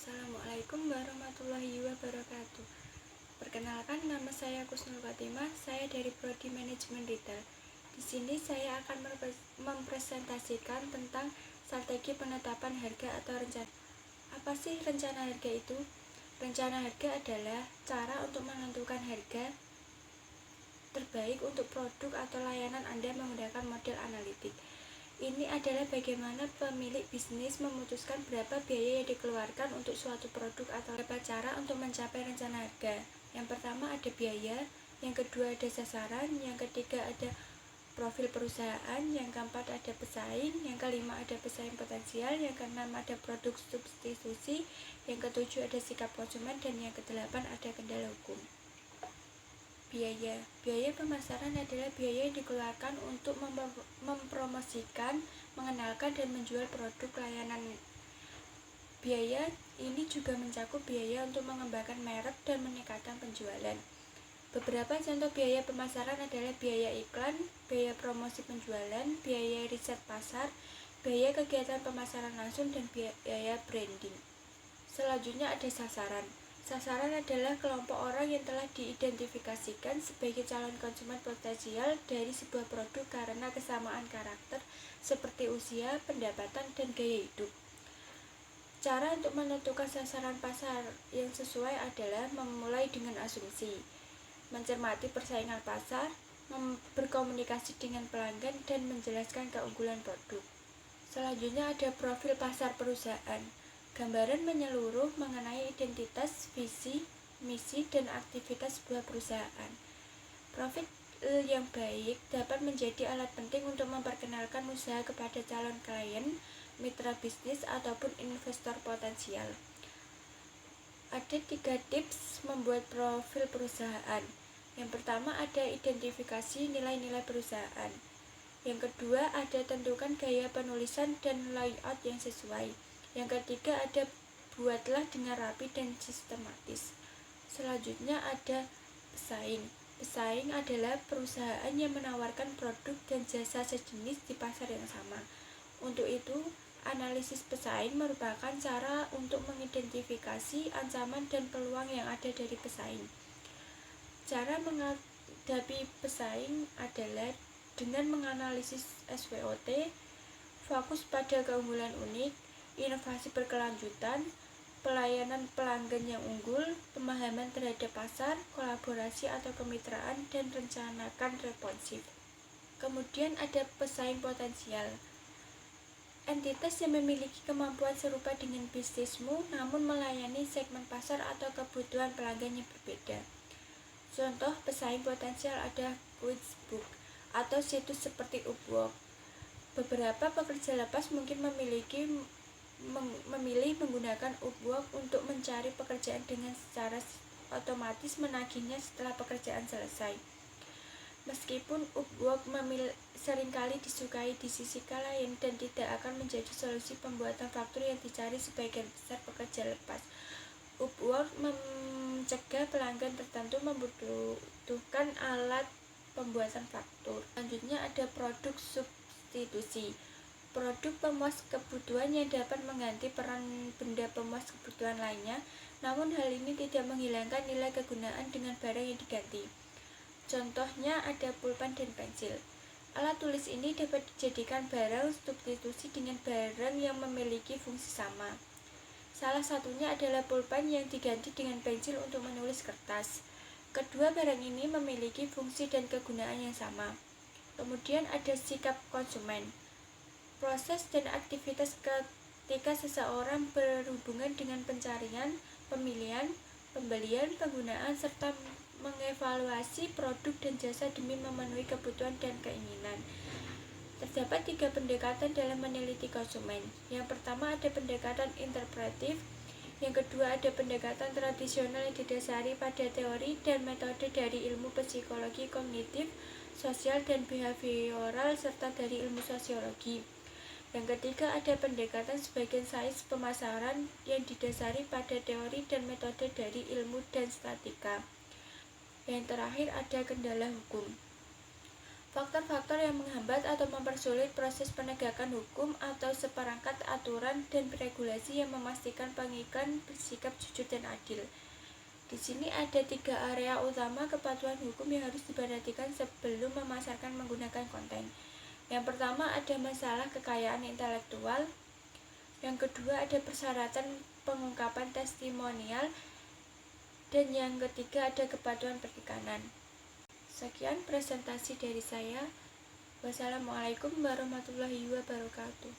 Assalamualaikum warahmatullahi wabarakatuh. Perkenalkan, nama saya Kusnul Fatimah. Saya dari Prodi Manajemen Retail. Di sini saya akan mempresentasikan tentang strategi penetapan harga atau rencana. Apa sih rencana harga itu? Rencana harga adalah cara untuk menentukan harga terbaik untuk produk atau layanan Anda menggunakan model analitik. Ini adalah bagaimana pemilik bisnis memutuskan berapa biaya yang dikeluarkan untuk suatu produk atau berapa cara untuk mencapai rencana harga. Yang pertama ada biaya, yang kedua ada sasaran, yang ketiga ada profil perusahaan, yang keempat ada pesaing, yang kelima ada pesaing potensial, yang keenam ada produk substitusi, yang ketujuh ada sikap konsumen, dan yang kedelapan ada kendala hukum. Biaya pemasaran adalah biaya yang dikeluarkan untuk mempromosikan, mengenalkan, dan menjual produk layanan. Biaya ini juga mencakup biaya untuk mengembangkan merek dan meningkatkan penjualan. Beberapa contoh biaya pemasaran adalah biaya iklan, biaya promosi penjualan, biaya riset pasar, biaya kegiatan pemasaran langsung, dan biaya branding. Selanjutnya ada sasaran. Sasaran adalah kelompok orang yang telah diidentifikasikan sebagai calon konsumen potensial dari sebuah produk karena kesamaan karakter seperti usia, pendapatan, dan gaya hidup. Cara untuk menentukan sasaran pasar yang sesuai adalah memulai dengan asumsi, mencermati persaingan pasar, berkomunikasi dengan pelanggan, dan menjelaskan keunggulan produk. Selanjutnya ada profil pasar perusahaan. Gambaran menyeluruh mengenai identitas, visi, misi, dan aktivitas sebuah perusahaan. Profil yang baik dapat menjadi alat penting untuk memperkenalkan usaha kepada calon klien, mitra bisnis, ataupun investor potensial. Ada 3 tips membuat profil perusahaan. Yang pertama ada identifikasi nilai-nilai perusahaan. Yang kedua ada tentukan gaya penulisan dan layout yang sesuai. Yang ketiga ada buatlah dengan rapi dan sistematis. Selanjutnya ada pesaing. Pesaing adalah perusahaan yang menawarkan produk dan jasa sejenis di pasar yang sama. Untuk itu, analisis pesaing merupakan cara untuk mengidentifikasi ancaman dan peluang yang ada dari pesaing. Cara menghadapi pesaing adalah dengan menganalisis SWOT, fokus pada keunggulan unik, inovasi berkelanjutan, pelayanan pelanggan yang unggul, pemahaman terhadap pasar, kolaborasi atau kemitraan, dan rencanakan responsif. Kemudian ada pesaing potensial. Entitas yang memiliki kemampuan serupa dengan bisnismu namun melayani segmen pasar atau kebutuhan pelanggan yang berbeda. Contoh pesaing potensial ada Quizbook atau situs seperti Upwork. Beberapa pekerja lepas mungkin memilih menggunakan Upwork untuk mencari pekerjaan dengan secara otomatis menagihnya setelah pekerjaan selesai. Meskipun Upwork seringkali disukai di sisi lain dan tidak akan menjadi solusi pembuatan faktur yang dicari sebagian besar pekerja lepas, Upwork mencegah pelanggan tertentu membutuhkan alat pembuatan faktur. Selanjutnya ada produk substitusi. Produk pemuas kebutuhan yang dapat mengganti peran benda pemuas kebutuhan lainnya, namun hal ini tidak menghilangkan nilai kegunaan dengan barang yang diganti. Contohnya ada pulpen dan pensil. Alat tulis ini dapat dijadikan barang substitusi dengan barang yang memiliki fungsi sama. Salah satunya adalah pulpen yang diganti dengan pensil untuk menulis kertas. Kedua barang ini memiliki fungsi dan kegunaan yang sama. Kemudian ada sikap konsumen. Proses dan aktivitas ketika seseorang berhubungan dengan pencarian, pemilihan, pembelian, penggunaan, serta mengevaluasi produk dan jasa demi memenuhi kebutuhan dan keinginan. Terdapat 3 pendekatan dalam meneliti konsumen. Yang pertama ada pendekatan interpretif, yang kedua ada pendekatan tradisional yang didasari pada teori dan metode dari ilmu psikologi kognitif, sosial, dan behavioral, serta dari ilmu sosiologi. Yang ketiga ada pendekatan sebagian sains pemasaran yang didasari pada teori dan metode dari ilmu dan statistika. Yang terakhir ada kendala hukum. Faktor-faktor yang menghambat atau mempersulit proses penegakan hukum atau seperangkat aturan dan regulasi yang memastikan pengiklan bersikap jujur dan adil. Di sini ada 3 area utama kepatuhan hukum yang harus diperhatikan sebelum memasarkan menggunakan konten. Yang pertama ada masalah kekayaan intelektual. Yang kedua ada persyaratan pengungkapan testimonial. Dan yang ketiga ada kepatuhan perikanan. Sekian presentasi dari saya. Wassalamualaikum warahmatullahi wabarakatuh.